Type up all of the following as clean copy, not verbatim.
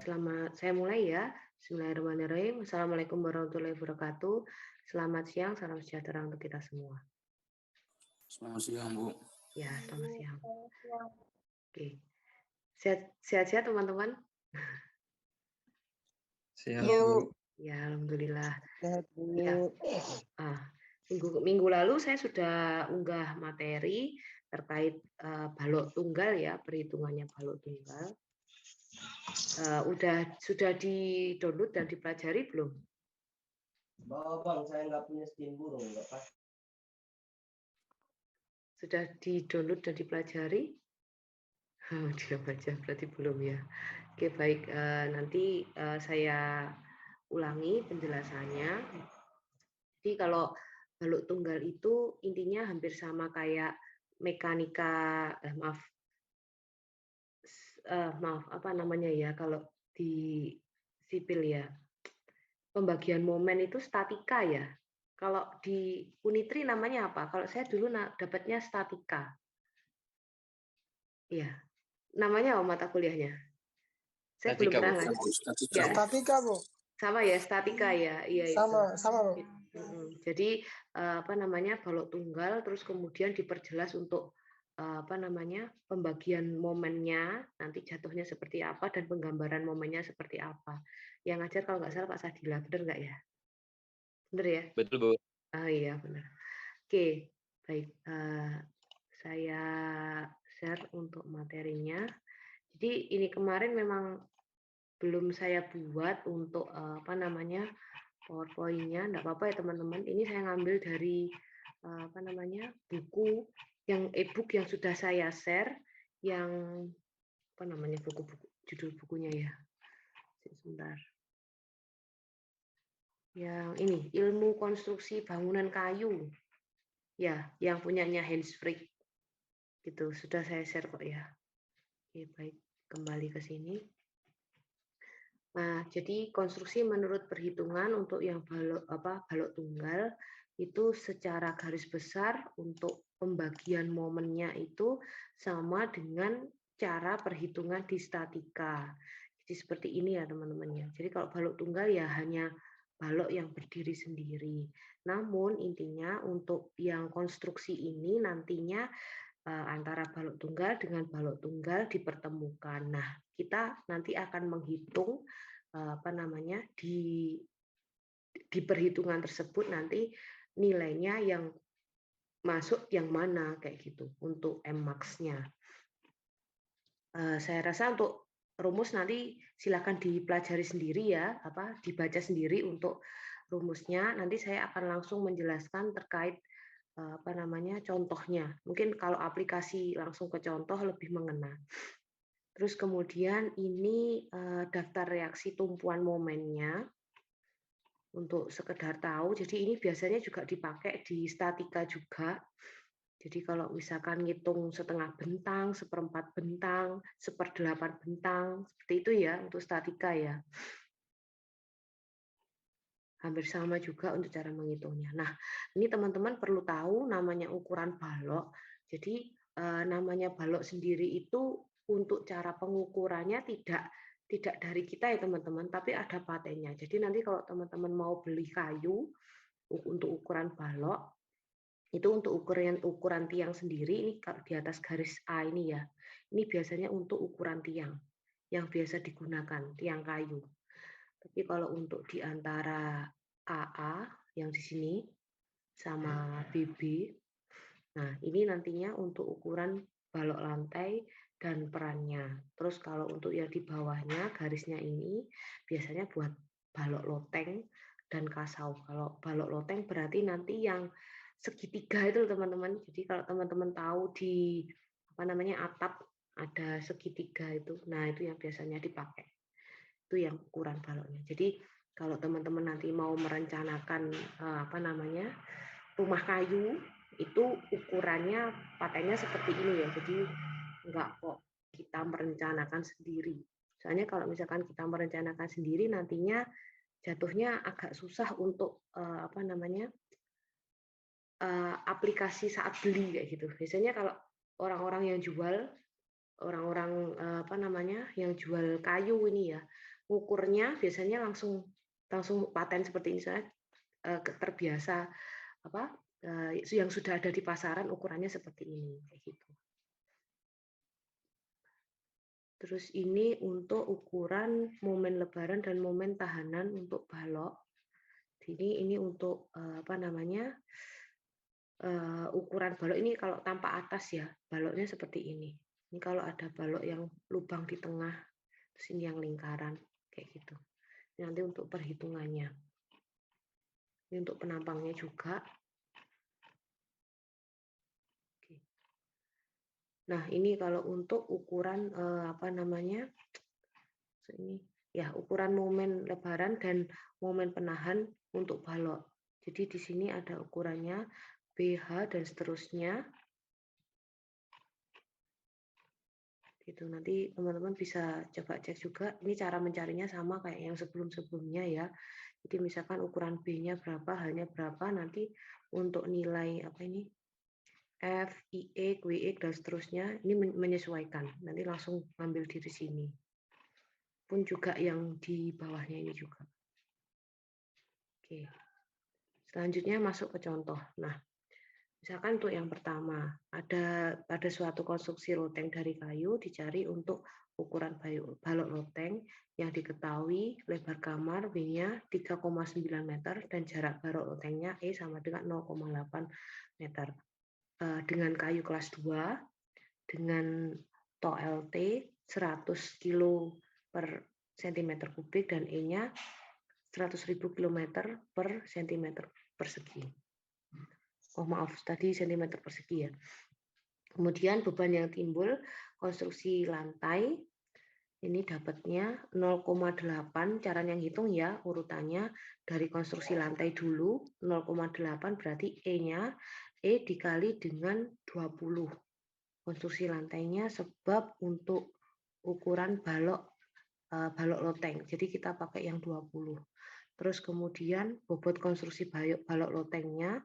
Saya mulai ya. Bismillahirrahmanirrahim. Assalamualaikum warahmatullahi wabarakatuh. Selamat siang, salam sejahtera untuk kita semua. Selamat siang, Bu. Ya, selamat siang. Oke. Sehat-sehat teman-teman? Siap, Bu. Ya, alhamdulillah. Sehat, Bu. Ya. Minggu lalu saya sudah unggah materi terkait balok tunggal ya, perhitungannya balok tunggal. Sudah di-download dan dipelajari belum? Bang, saya nggak punya skin burung, nggak pas. Sudah di-download dan dipelajari? Diam aja, berarti belum ya. Oke, baik. Nanti saya ulangi penjelasannya. Jadi kalau balok tunggal itu intinya hampir sama kayak mekanika, maaf, apa namanya ya, kalau di sipil ya, pembagian momen itu statika ya. Kalau di Unitri namanya apa? Kalau saya dulu dapatnya statika. Iya. Namanya apa mata kuliahnya? Saya belum pernah ngaji. Ya, Statika, Bu. sama ya, statika ya. Iya itu. Sama, Bu. Jadi apa namanya, balok tunggal terus kemudian diperjelas untuk apa namanya, pembagian momennya nanti jatuhnya seperti apa dan penggambaran momennya seperti apa. Yang ngajar kalau nggak salah Pak Sadila, benar nggak ya? Benar ya? Betul, Bu. Iya benar. Oke, baik. Saya share untuk materinya. Jadi ini kemarin memang belum saya buat untuk apa namanya, PowerPoint-nya. Enggak apa-apa ya teman-teman. Ini saya ngambil dari apa namanya, buku yang e-book yang sudah saya share, yang apa namanya, buku-buku judul bukunya ya. Sebentar. Yang ini, Ilmu Konstruksi Bangunan Kayu. Ya, yang punyanya Hans Frick. Gitu, sudah saya share kok ya. Oke, baik. Kembali ke sini. Nah, jadi konstruksi menurut perhitungan untuk yang balok tunggal itu secara garis besar untuk pembagian momennya itu sama dengan cara perhitungan di statika. Jadi seperti ini ya teman-teman ya. Jadi kalau balok tunggal ya hanya balok yang berdiri sendiri. Namun intinya untuk yang konstruksi ini nantinya antara balok tunggal dengan balok tunggal dipertemukan. Nah, kita nanti akan menghitung apa namanya di perhitungan tersebut nanti nilainya yang masuk yang mana kayak gitu untuk Mmax-nya. Saya rasa untuk rumus nanti silakan dipelajari sendiri ya, dibaca sendiri untuk rumusnya. Nanti saya akan langsung menjelaskan terkait apa namanya contohnya. Mungkin kalau aplikasi langsung ke contoh lebih mengena. Terus kemudian ini daftar reaksi tumpuan momennya untuk sekedar tahu. Jadi ini biasanya juga dipakai di statika juga. Jadi kalau misalkan ngitung setengah bentang, seperempat bentang, seperdelapan bentang, seperti itu ya untuk statika ya. Hampir sama juga untuk cara menghitungnya. Nah, ini teman-teman perlu tahu namanya ukuran balok. Jadi namanya balok sendiri itu untuk cara pengukurannya tidak dari kita ya teman-teman, tapi ada patennya. Jadi nanti kalau teman-teman mau beli kayu untuk ukuran balok, itu untuk ukuran tiang sendiri, ini di atas garis A ini ya. Ini biasanya untuk ukuran tiang yang biasa digunakan, tiang kayu. Tapi kalau untuk di antara AA yang di sini sama BB, nah ini nantinya untuk ukuran balok lantai dan perannya. Terus kalau untuk yang di bawahnya garisnya ini biasanya buat balok loteng dan kasau. Kalau balok loteng berarti nanti yang segitiga itu teman-teman. Jadi kalau teman-teman tahu di apa namanya atap ada segitiga itu, nah itu yang biasanya dipakai. Itu yang ukuran baloknya. Jadi kalau teman-teman nanti mau merencanakan apa namanya rumah kayu itu ukurannya patennya seperti ini ya. Jadi enggak kok kita merencanakan sendiri. Soalnya kalau misalkan kita merencanakan sendiri nantinya jatuhnya agak susah untuk apa namanya aplikasi saat beli kayak gitu. Biasanya kalau orang-orang yang jual, orang-orang apa namanya yang jual kayu ini ya, ngukurnya biasanya langsung paten seperti ini, saya terbiasa yang sudah ada di pasaran ukurannya seperti ini, kayak gitu. Terus ini untuk ukuran momen lebaran dan momen tahanan untuk balok. Jadi ini untuk ukuran balok ini kalau tanpa atas ya, baloknya seperti ini. Ini kalau ada balok yang lubang di tengah, terus ini yang lingkaran, kayak gitu. Ini nanti untuk perhitungannya. Ini untuk penampangnya juga. Nah, ini kalau untuk ukuran ini ya ukuran momen lebaran dan momen penahan untuk balok. Jadi di sini ada ukurannya BH dan seterusnya. Gitu. Nanti teman-teman bisa coba cek juga. Ini cara mencarinya sama kayak yang sebelum-sebelumnya ya. Jadi misalkan ukuran B-nya berapa, H-nya berapa, nanti untuk nilai F, IE, QE, dan seterusnya, ini menyesuaikan. Nanti langsung ngambil di sini. Pun juga yang di bawahnya ini juga. Oke. Selanjutnya masuk ke contoh. Nah, misalkan untuk yang pertama, ada suatu konstruksi loteng dari kayu dicari untuk ukuran balok loteng yang diketahui lebar kamar W-nya 3,9 meter dan jarak balok lotengnya E sama dengan 0,8 meter. Dengan kayu kelas 2 dengan TOLT 100 kilo per cm kubik dan E-nya 100.000 km per cm persegi. Oh maaf, tadi cm persegi ya. Kemudian beban yang timbul konstruksi lantai ini dapatnya 0,8, caranya yang hitung ya urutannya dari konstruksi lantai dulu 0,8 berarti E-nya E dikali dengan 20 konstruksi lantainya sebab untuk ukuran balok loteng. Jadi kita pakai yang 20. Terus kemudian bobot konstruksi balok lotengnya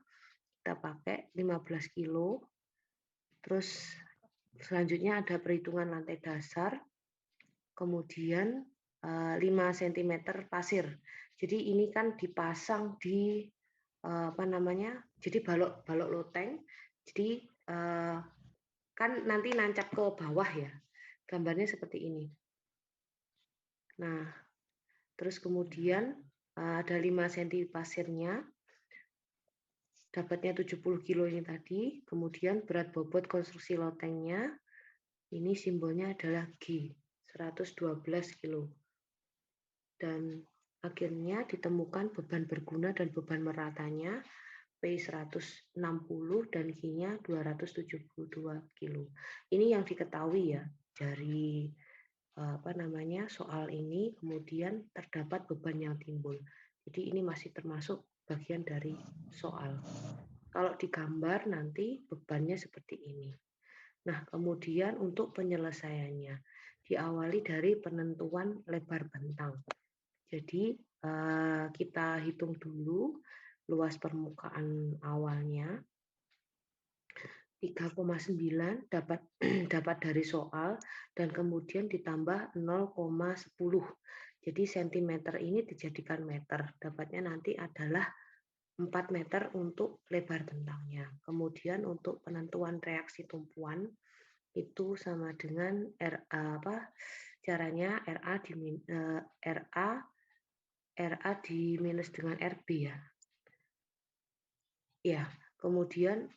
kita pakai 15 kilo. Terus selanjutnya ada perhitungan lantai dasar. Kemudian 5 cm pasir. Jadi ini kan dipasang di jadi balok loteng. Jadi kan nanti nancap ke bawah ya. Gambarnya seperti ini. Nah, terus kemudian ada 5 cm pasirnya. Dapatnya 70 kilo ini tadi. Kemudian berat bobot konstruksi lotengnya ini simbolnya adalah G, 112 kilo. Dan akhirnya ditemukan beban berguna dan beban meratanya P 160 dan Q-nya 272 kilo. Ini yang diketahui ya dari soal ini, kemudian terdapat beban yang timbul. Jadi ini masih termasuk bagian dari soal. Kalau digambar nanti bebannya seperti ini. Nah, kemudian untuk penyelesaiannya diawali dari penentuan lebar bentang. Jadi kita hitung dulu luas permukaan awalnya 3,9 dapat dari soal dan kemudian ditambah 0,10. Jadi cm ini dijadikan meter. Dapatnya nanti adalah 4 meter untuk lebar bentangnya. Kemudian untuk penentuan reaksi tumpuan itu sama dengan caranya RA di minus dengan RB ya. Ya, kemudian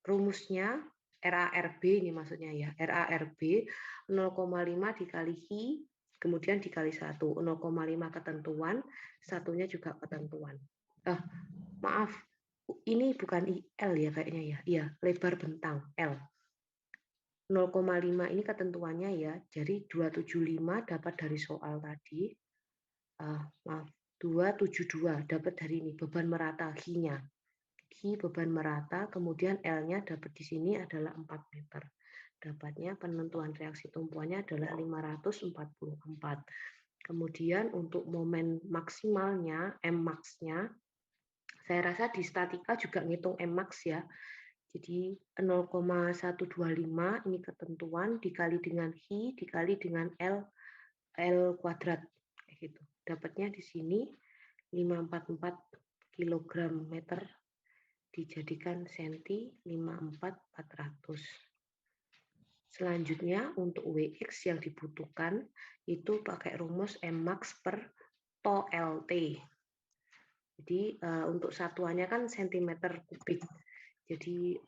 rumusnya RARB ini maksudnya ya. RARB 0,5 dikali I kemudian dikali 1. 0,5 ketentuan, satunya juga ketentuan. Maaf, ini bukan IL ya kayaknya ya. Iya, lebar bentang L. 0,5 ini ketentuannya ya. Jadi 275 dapat dari soal tadi. 272 dapat dari ini beban merata Q-nya. Q beban merata, kemudian L-nya dapat di sini adalah 4 meter. Dapatnya penentuan reaksi tumpuannya adalah 544. Kemudian untuk momen maksimalnya, M-max-nya, saya rasa di statika juga ngitung M-max ya. Jadi 0,125 ini ketentuan dikali dengan I dikali dengan L kuadrat. gitu. Dapatnya di sini 544 kilogram meter dijadikan senti 54400. Selanjutnya untuk Wx yang dibutuhkan itu pakai rumus Mmax per to LT. Jadi untuk satuannya kan sentimeter kubik. Jadi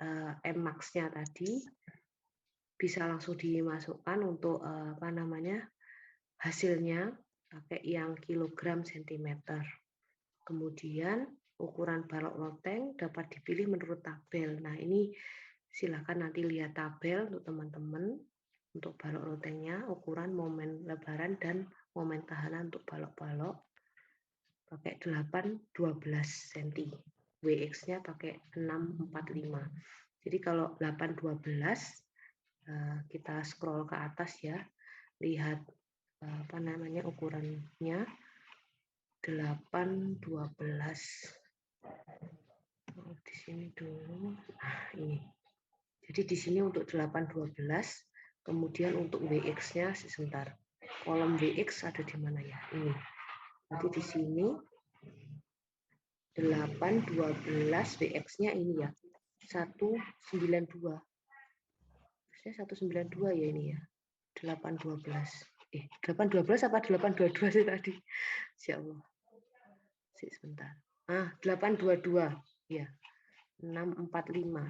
Mmax-nya tadi bisa langsung dimasukkan untuk hasilnya pakai yang kilogram sentimeter. Kemudian ukuran balok loteng dapat dipilih menurut tabel. Nah, ini silakan nanti lihat tabel untuk teman-teman untuk balok lotengnya, ukuran momen lebaran dan momen tahanan untuk balok-balok pakai 8-12 cm. WX-nya pakai 645. Jadi kalau 8-12 kita scroll ke atas ya, lihat ukurannya 8-12. Di sini dulu. Nah, ini. Jadi di sini untuk 8-12, kemudian untuk WX-nya sebentar. Kolom WX ada di mana ya? Ini. Nanti di sini 8-12 WX-nya ini ya. 192. Harusnya 192 ya ini ya. 8-12. 8-12 apa 8-22 sih tadi? Insya Allah. Sebentar. 8-22. Ya. 645.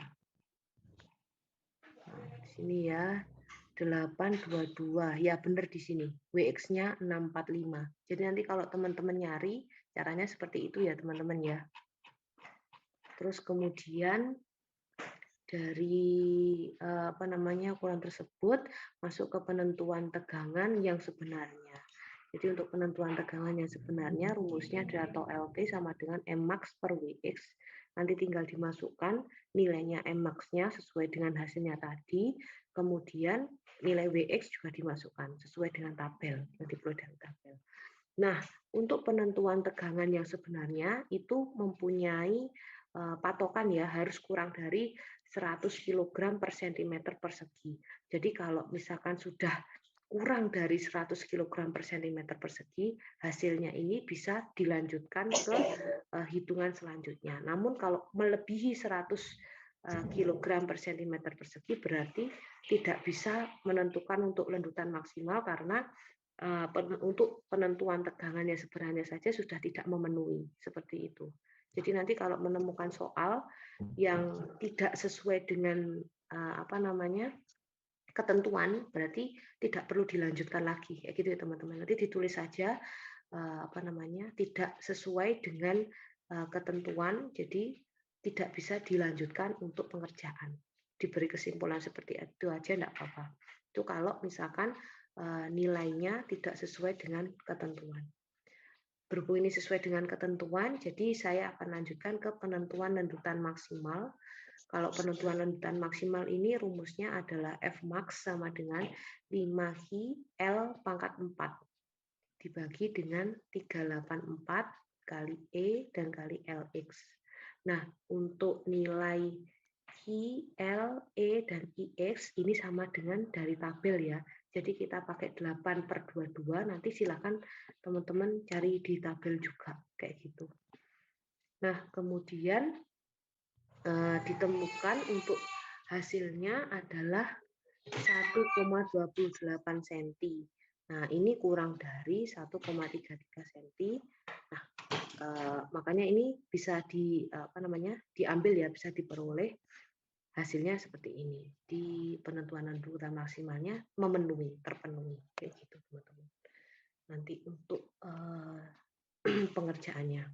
Nah, di sini ya. 822. Ya, benar di sini. WX-nya 645. Jadi nanti kalau teman-teman nyari, caranya seperti itu ya, teman-teman ya. Terus kemudian dari ukuran tersebut masuk ke penentuan tegangan yang sebenarnya. Jadi untuk penentuan tegangan yang sebenarnya rumusnya adalah tau LT sama dengan Mmax per Wx. Nanti tinggal dimasukkan nilainya Mmax-nya sesuai dengan hasilnya tadi. Kemudian nilai Wx juga dimasukkan sesuai dengan tabel yang diperoleh dari tabel. Nah, untuk penentuan tegangan yang sebenarnya itu mempunyai patokan ya, harus kurang dari 100 kg per cm persegi. Jadi kalau misalkan sudah kurang dari 100 kg per cm persegi, hasilnya ini bisa dilanjutkan ke hitungan selanjutnya. Namun kalau melebihi 100 kg per cm persegi berarti tidak bisa menentukan untuk lendutan maksimal karena untuk penentuan tegangannya sebenarnya saja sudah tidak memenuhi seperti itu. Jadi nanti kalau menemukan soal yang tidak sesuai dengan ketentuan, berarti tidak perlu dilanjutkan lagi, kayak gitu ya teman-teman. Nanti ditulis saja tidak sesuai dengan ketentuan, jadi tidak bisa dilanjutkan untuk pengerjaan. Diberi kesimpulan seperti itu aja enggak apa-apa. Itu kalau misalkan nilainya tidak sesuai dengan ketentuan. Berhubung ini sesuai dengan ketentuan, jadi saya akan lanjutkan ke penentuan lendutan maksimal. Kalau penentuan lendutan maksimal ini rumusnya adalah Fmax sama dengan 5Ki L pangkat 4 dibagi dengan 384 kali E dan kali Lx. Nah, untuk nilai Ki, L, E, dan Ix ini sama dengan dari tabel ya. Jadi kita pakai 8/22, nanti silakan teman-teman cari di tabel juga, kayak gitu. Nah, kemudian ditemukan untuk hasilnya adalah 1,28 cm. Nah, ini kurang dari 1,33 cm. Nah, makanya ini bisa diambil ya, bisa diperoleh hasilnya seperti ini. Di penentuan lendutan maksimalnya terpenuhi kayak gitu teman-teman. Nanti untuk pengerjaannya.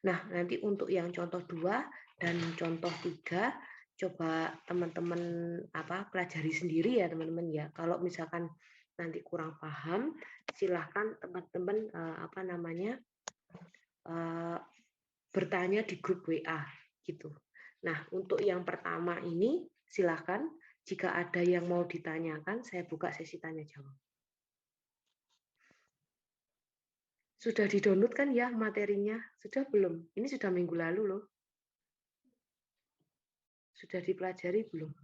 Nah, nanti untuk yang contoh 2 dan contoh 3 coba teman-teman pelajari sendiri ya teman-teman ya. Kalau misalkan nanti kurang paham, silahkan teman-teman bertanya di grup WA gitu. Nah, untuk yang pertama ini silahkan jika ada yang mau ditanyakan, saya buka sesi tanya jawab. Sudah di-download kan ya materinya? Sudah belum? Ini sudah minggu lalu loh. Sudah dipelajari belum?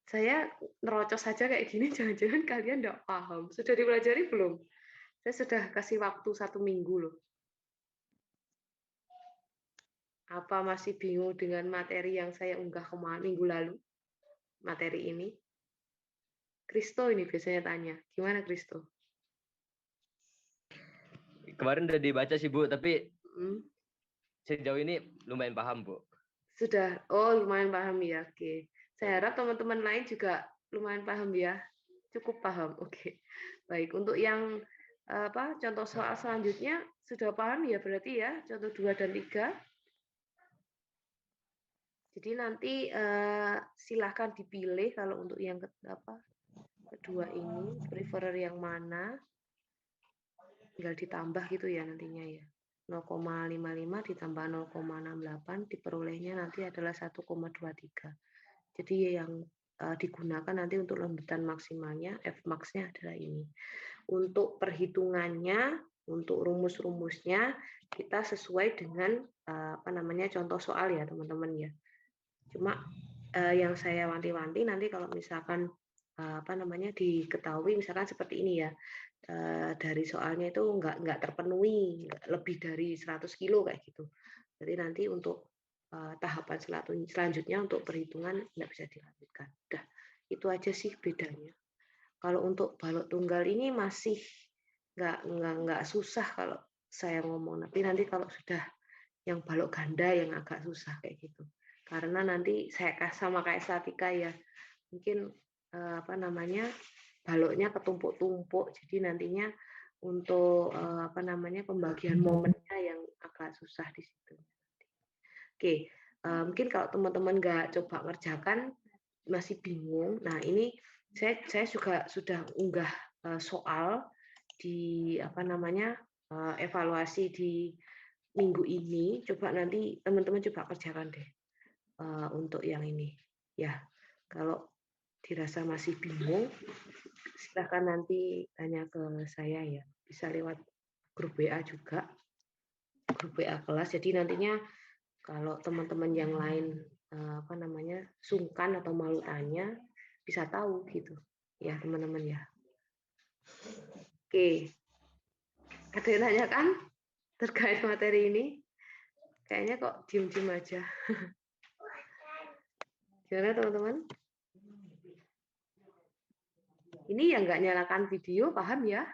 Saya nerocos saja kayak gini, jangan-jangan kalian nggak paham. Sudah dipelajari belum? Saya sudah kasih waktu 1 minggu loh. Apa masih bingung dengan materi yang saya unggah kemarin minggu lalu? Materi ini? Kristo ini biasanya tanya. Gimana Kristo? Kemarin udah dibaca sih Bu, tapi Hmm? sejauh ini lumayan paham Bu. Sudah, oh lumayan paham ya. Oke. Saya harap teman-teman lain juga lumayan paham ya. Cukup paham. Oke. Baik, untuk yang contoh soal selanjutnya sudah paham ya berarti ya, contoh 2 dan 3. Jadi nanti silahkan dipilih kalau untuk yang kedua ini, preferer yang mana. Tinggal ditambah gitu ya nantinya ya. 0,55 ditambah 0,68 diperolehnya nanti adalah 1,23. Jadi yang digunakan nanti untuk lembutan maksimalnya, Fmax-nya adalah ini. Untuk perhitungannya, untuk rumus-rumusnya, kita sesuai dengan contoh soal ya teman-teman ya. Cuma yang saya wanti-wanti nanti kalau misalkan diketahui misalkan seperti ini ya, dari soalnya itu nggak terpenuhi, lebih dari 100 kilo kayak gitu. Jadi nanti untuk tahapan selanjutnya untuk perhitungan nggak bisa dilanjutkan. Udah, itu aja sih bedanya. Kalau untuk balok tunggal ini masih nggak susah kalau saya ngomong. Tapi nanti kalau sudah yang balok ganda yang agak susah kayak gitu. Karena nanti saya sama kayak statika ya, mungkin baloknya ketumpuk-tumpuk. Jadi nantinya untuk pembagian momennya yang agak susah di situ. Oke, mungkin kalau teman-teman nggak coba ngerjakan masih bingung. Nah ini saya juga sudah unggah soal di evaluasi di minggu ini. Coba nanti teman-teman coba kerjakan deh untuk yang ini. Ya, kalau dirasa masih bingung, silahkan nanti tanya ke saya ya. Bisa lewat grup WA juga, grup WA kelas. Jadi nantinya kalau teman-teman yang lain sungkan atau malu tanya, bisa tahu gitu ya teman-teman ya. Oke, ada yang tanya kan terkait materi ini? Kayaknya kok diem-diem aja. Gimana teman-teman? Ini yang nggak nyalakan video, paham ya?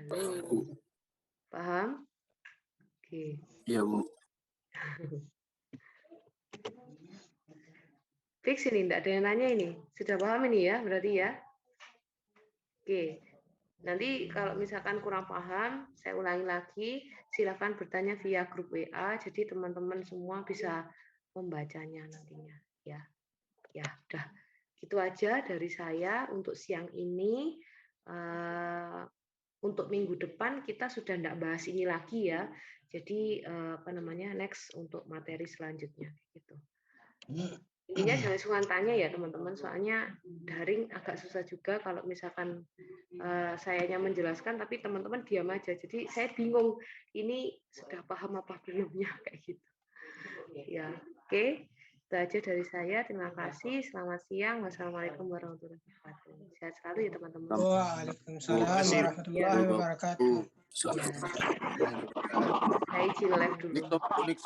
Halo. Paham? Oke. Iya, Bu. Fix ini, enggak ada yang nanya ini. Sudah paham ini ya, berarti ya? Oke. Nanti kalau misalkan kurang paham, saya ulangi lagi, silakan bertanya via grup WA, jadi teman-teman semua bisa membacanya nantinya. Ya, udah. Gitu aja dari saya untuk siang ini. Untuk minggu depan kita sudah enggak bahas ini lagi ya. Jadi next untuk materi selanjutnya gitu. Intinya jangan sungkan tanya ya teman-teman, soalnya daring agak susah juga kalau misalkan sayanya menjelaskan tapi teman-teman diam aja. Jadi saya bingung ini sudah paham apa belumnya kayak gitu. Ya, oke. Itu aja dari saya. Terima kasih. Selamat siang. Wassalamualaikum warahmatullahi wabarakatuh. Sehat selalu ya teman-teman. Waalaikumsalam warahmatullahi wabarakatuh. Saya izin live dulu. Klik,